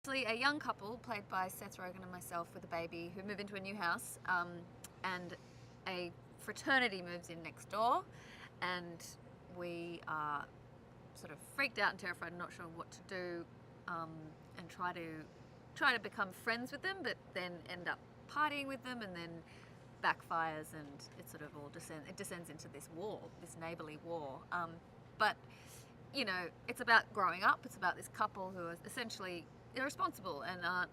A young couple played by Seth Rogen and myself with a baby who move into a new house, and a fraternity moves in next door, and we are sort of freaked out and terrified and not sure what to do, and try to become friends with them, but then end up partying with them, and then backfires, and it sort of all descends into this war, this neighbourly war. But you know, it's about growing up. It's about this couple who are essentially irresponsible and aren't,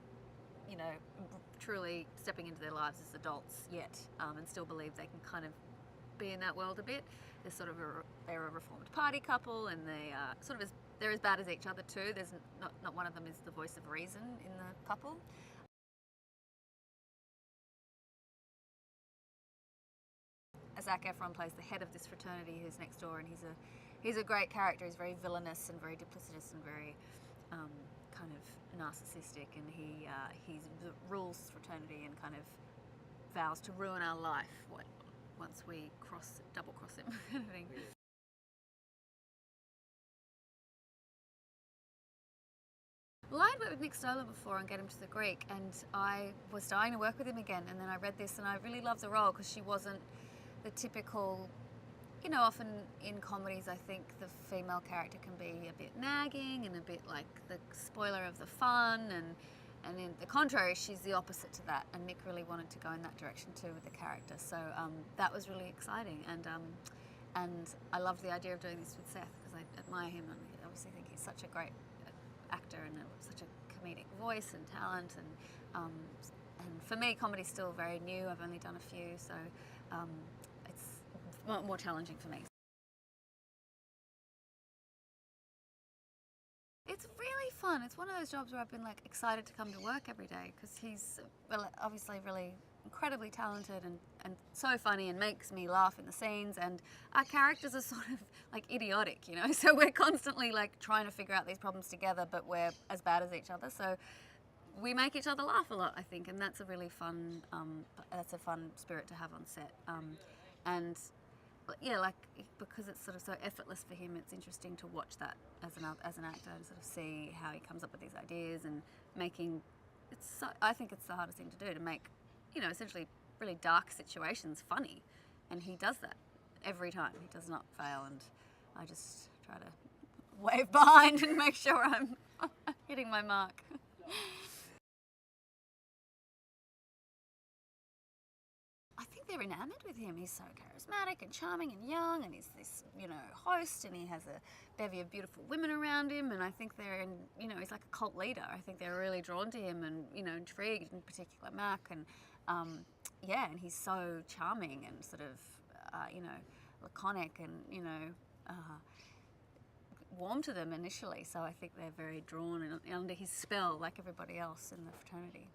you know, truly stepping into their lives as adults yet, and still believe they can kind of be in that world a bit. They're a reformed party couple, and they are they're as bad as each other too. There's not one of them is the voice of reason in the couple. Zac Efron plays the head of this fraternity who's next door, and he's a great character. He's very villainous and very duplicitous and very kind of narcissistic, and he rules this fraternity and kind of vows to ruin our life once we double cross him. Kind of thing. Well, I'd worked with Nick Stoller before on Get Him to the Greek, and I was dying to work with him again, and then I read this and I really loved the role because she wasn't the typical, you know, often in comedies I think the female character can be a bit nagging and a bit like the spoiler of the fun, and in the contrary, she's the opposite to that, and Nick really wanted to go in that direction too with the character, so that was really exciting, and I love the idea of doing this with Seth because I admire him, and I obviously think he's such a great actor and such a comedic voice and talent, and for me comedy's still very new. I've only done a few, so it's more challenging for me. It's really fun. It's one of those jobs where I've been like excited to come to work every day because he's obviously really incredibly talented and so funny and makes me laugh in the scenes, and our characters are sort of like idiotic, you know, so we're constantly like trying to figure out these problems together, but we're as bad as each other, so we make each other laugh a lot, I think, and that's a really fun spirit to have on set, and yeah, like because it's sort of so effortless for him, it's interesting to watch that as an actor and sort of see how he comes up with these ideas and I think it's the hardest thing to do, to make, you know, essentially really dark situations funny, and he does that every time. He does not fail, and I just try to wave behind and make sure I'm hitting my mark. I think they're enamored with him. He's so charismatic and charming and young, and he's this, you know, host, and he has a bevy of beautiful women around him, and I think you know, he's like a cult leader. I think they're really drawn to him and, you know, intrigued, in particular Mac, and yeah, and he's so charming and sort of, you know, laconic and, you know, warm to them initially, so I think they're very drawn and under his spell like everybody else in the fraternity.